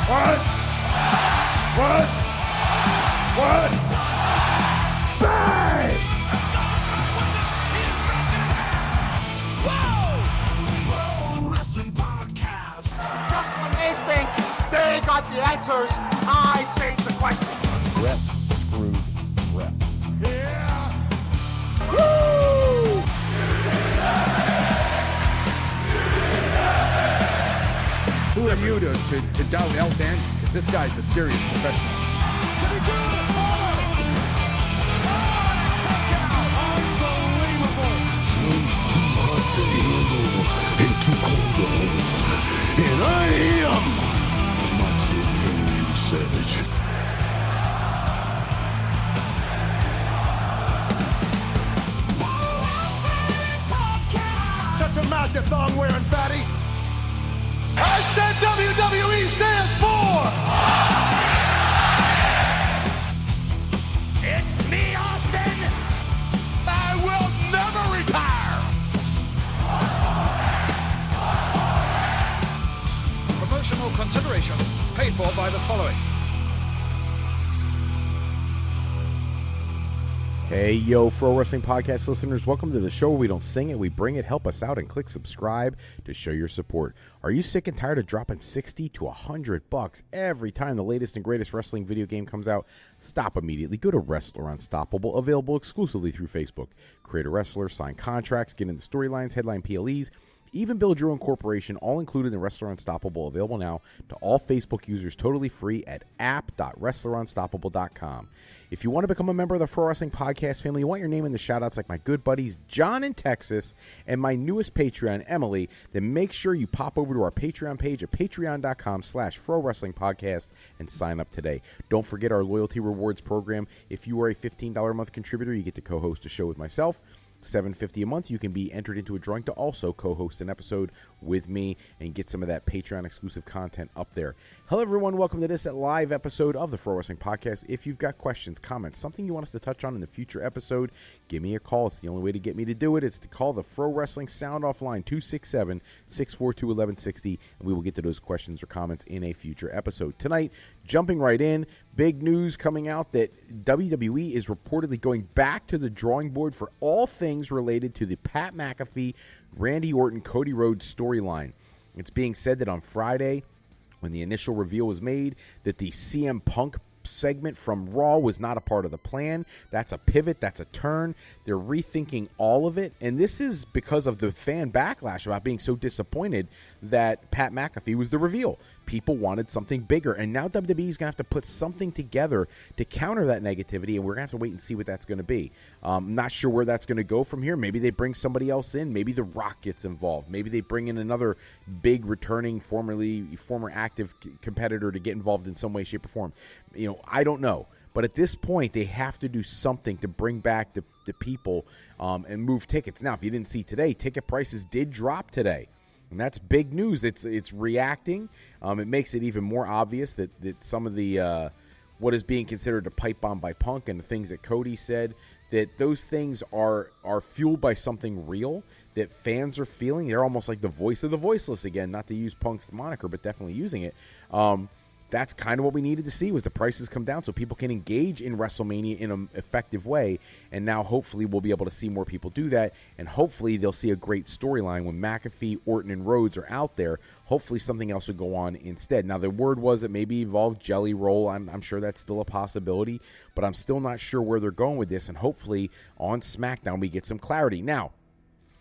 What? Bang! Pro Wrestling Podcast. Just when they think they got the answers, I change the question. Rep, prove, rep. Yeah! Woo! Who are you to doubt El Dandy? Because this guy's a serious professional. Did he do it? Too hot to handle and too cold to hold. And I am Macho King Savage. Shut your mouth, you thong-wearing fatty. I said WWE stands for... It's me, Austin. I will never retire. Promotional consideration paid for by the following. Hey, yo, Pro Wrestling Podcast listeners, welcome to the show where we don't sing it, we bring it. Help us out and click subscribe to show your support. Are you sick and tired of dropping $60 to $100 every time the latest and greatest wrestling video game comes out? Stop immediately. Go to Wrestler Unstoppable, available exclusively through Facebook. Create a wrestler, sign contracts, get into storylines, headline PLEs, even build your own corporation, all included in Wrestler Unstoppable, available now to all Facebook users totally free at app.wrestlerunstoppable.com. If you want to become a member of the Pro Wrestling Podcast family, you want your name in the shoutouts like my good buddies John in Texas and my newest Patreon, Emily, then make sure you pop over to our Patreon page at patreon.com/Pro Wrestling Podcast and sign up today. Don't forget our loyalty rewards program. If you are a $15 a month contributor, you get to co-host a show with myself. $7.50 a month, you can be entered into a drawing to also co-host an episode with me and get some of that Patreon exclusive content up there. Hello everyone, welcome to this live episode of the Pro Wrestling Podcast. If you've got questions, comments, something you want us to touch on in the future episode, give me a call. It's the only way to get me to do it. It's to call the Pro Wrestling Sound Off line 267-642-1160, and we will get to those questions or comments in a future episode. Tonight, jumping right in, big news coming out that WWE is reportedly going back to the drawing board for all things related to the Pat McAfee, Randy Orton, Cody Rhodes storyline. It's being said that on Friday, when the initial reveal was made, that the CM Punk segment from Raw was not a part of the plan. That's a pivot. That's a turn. They're rethinking all of it. And this is because of the fan backlash about being so disappointed that Pat McAfee was the reveal. People wanted something bigger. And now WWE is going to have to put something together to counter that negativity. And we're going to have to wait and see what that's going to be. I'm not sure where that's going to go from here. Maybe they bring somebody else in. Maybe The Rock gets involved. Maybe they bring in another big returning former active competitor to get involved in some way, shape, or form. You know, I don't know. But at this point, they have to do something to bring back the people and move tickets. Now, if you didn't see today, ticket prices did drop today. And that's big news. It's reacting. It makes it even more obvious that some of the what is being considered a pipe bomb by Punk and the things that Cody said, that those things are fueled by something real that fans are feeling. They're almost like the voice of the voiceless again, not to use Punk's moniker, but definitely using it. That's kind of what we needed to see, was the prices come down so people can engage in WrestleMania in an effective way. And now hopefully we'll be able to see more people do that. And hopefully they'll see a great storyline when McAfee, Orton, and Rhodes are out there. Hopefully something else will go on instead. Now the word was it maybe involved Jelly Roll. I'm sure that's still a possibility. But I'm still not sure where they're going with this. And hopefully on SmackDown we get some clarity. Now,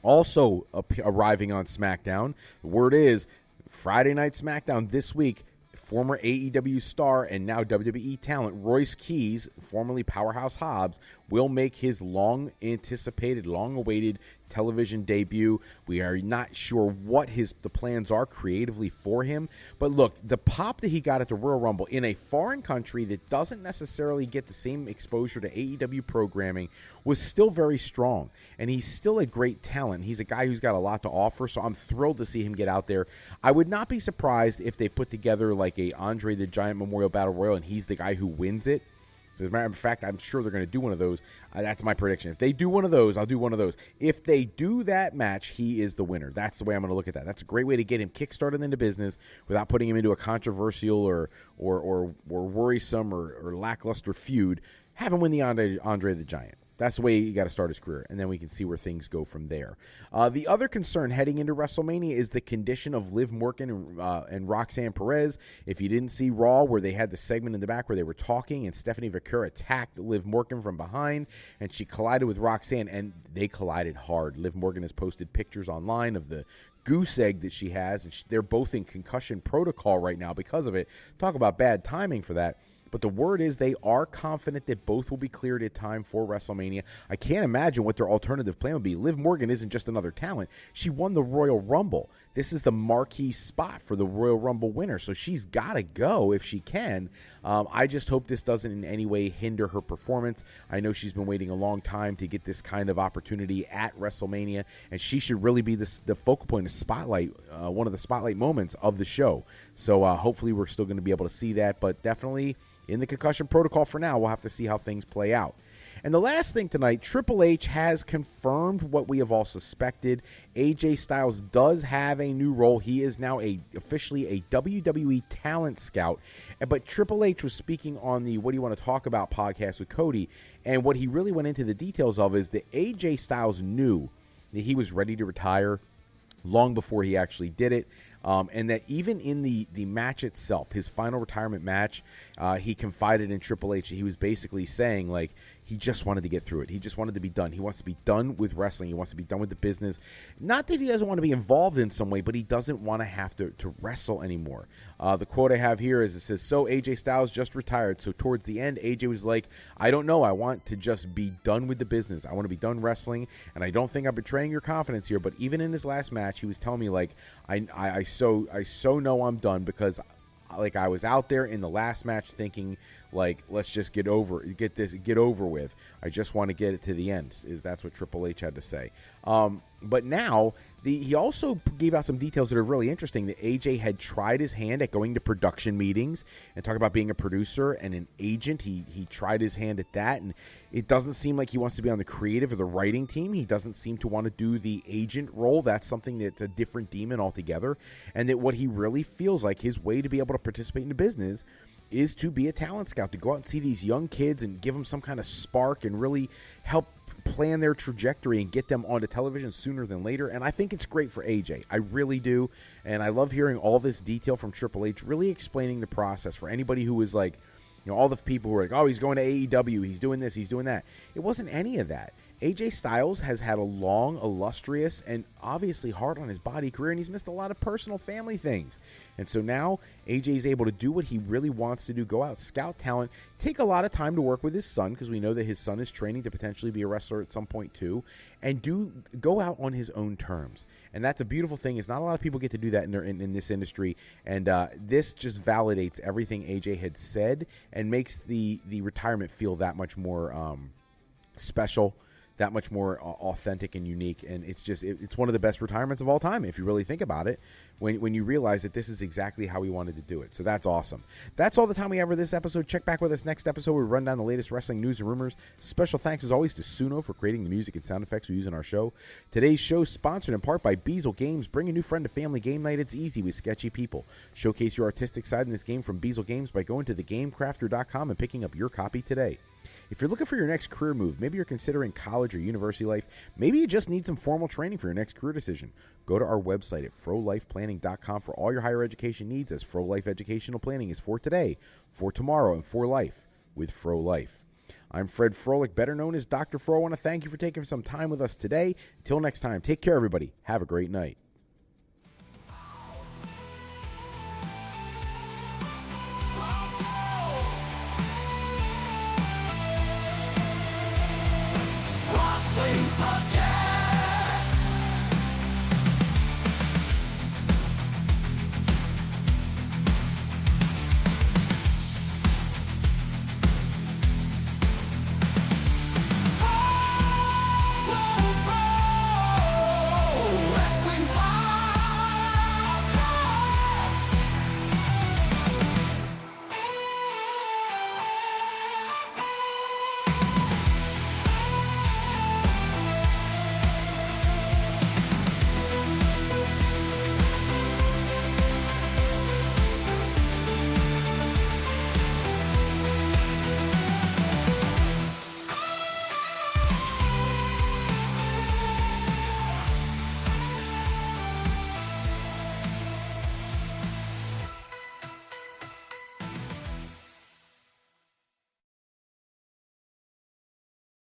also arriving on SmackDown, the word is Friday Night SmackDown this week. Former AEW star and now WWE talent Royce Keys, formerly Powerhouse Hobbs, will make his long-anticipated, long-awaited television debut. We are not sure what the plans are creatively for him. But look, the pop that he got at the Royal Rumble in a foreign country that doesn't necessarily get the same exposure to AEW programming was still very strong. And he's still a great talent. He's a guy who's got a lot to offer, so I'm thrilled to see him get out there. I would not be surprised if they put together like a Andre the Giant Memorial Battle Royal and he's the guy who wins it. So as a matter of fact, I'm sure they're going to do one of those. That's my prediction. If they do one of those, I'll do one of those. If they do that match, he is the winner. That's the way I'm going to look at that. That's a great way to get him kickstarted into business without putting him into a controversial or worrisome or lackluster feud. Have him win the Andre the Giant. That's the way you got to start his career, and then we can see where things go from there. The other concern heading into WrestleMania is the condition of Liv Morgan and Roxanne Perez. If you didn't see Raw, where they had the segment in the back where they were talking, and Stephanie Vaquer attacked Liv Morgan from behind, and she collided with Roxanne, and they collided hard. Liv Morgan has posted pictures online of the goose egg that she has, and they're both in concussion protocol right now because of it. Talk about bad timing for that. But the word is they are confident that both will be cleared in time for WrestleMania. I can't imagine what their alternative plan would be. Liv Morgan isn't just another talent. She won the Royal Rumble. This is the marquee spot for the Royal Rumble winner, so she's got to go if she can. I just hope this doesn't in any way hinder her performance. I know she's been waiting a long time to get this kind of opportunity at WrestleMania, and she should really be the focal point, the spotlight, one of the spotlight moments of the show. So hopefully we're still going to be able to see that, but definitely in the concussion protocol for now. We'll have to see how things play out. And the last thing tonight, Triple H has confirmed what we have all suspected. AJ Styles does have a new role. He is now officially a WWE talent scout. But Triple H was speaking on the What Do You Want to Talk About podcast with Cody. And what he really went into the details of is that AJ Styles knew that he was ready to retire long before he actually did it. And that even in the match itself, his final retirement match, he confided in Triple H. He was basically saying, like, he just wanted to get through it. He just wanted to be done. He wants to be done with wrestling. He wants to be done with the business. Not that he doesn't want to be involved in some way, but he doesn't want to have to wrestle anymore. The quote I have here is, it says, "So AJ Styles just retired. So towards the end, AJ was like, I don't know. I want to just be done with the business. I want to be done wrestling, and I don't think I'm betraying your confidence here." But even in his last match, he was telling me, like, I so know I'm done, because like I was out there in the last match thinking, like, let's just get over with. I just want to get it to the end. That's what Triple H had to say. But now he also gave out some details that are really interesting. That AJ had tried his hand at going to production meetings and talk about being a producer and an agent. He tried his hand at that, and it doesn't seem like he wants to be on the creative or the writing team. He doesn't seem to want to do the agent role. That's something that's a different demon altogether. And that what he really feels like his way to be able to participate in the business is to be a talent scout, to go out and see these young kids and give them some kind of spark and really help plan their trajectory and get them onto television sooner than later. And I think it's great for AJ. I really do. And I love hearing all this detail from Triple H, really explaining the process for anybody who was like, you know, all the people who are like, oh, he's going to AEW, he's doing this, he's doing that. It wasn't any of that. AJ Styles has had a long, illustrious, and obviously hard on his body career, and he's missed a lot of personal family things. And so now AJ is able to do what he really wants to do, go out, scout talent, take a lot of time to work with his son, because we know that his son is training to potentially be a wrestler at some point too, and go out on his own terms. And that's a beautiful thing. It's not a lot of people get to do that in this industry, and this just validates everything AJ had said and makes the retirement feel that much more special, that much more authentic and unique. And it's one of the best retirements of all time, if you really think about it, when you realize that this is exactly how he wanted to do it. So that's awesome. That's all the time we have for this episode. Check back with us next episode where we run down the latest wrestling news and rumors. Special thanks as always to Suno for creating the music and sound effects we use in our show. Today's show is sponsored in part by Beazle Games. Bring a new friend to family game night. It's easy with Sketchy people. Showcase your artistic side in this game from Beazle Games by going to thegamecrafter.com and picking up your copy today. If you're looking for your next career move, maybe you're considering college or university life, maybe you just need some formal training for your next career decision, go to our website at frolifeplanning.com for all your higher education needs, as Fro Life Educational Planning is for today, for tomorrow, and for life with Fro Life. I'm Fred Froelich, better known as Dr. Fro. I want to thank you for taking some time with us today. Until next time, take care, everybody. Have a great night.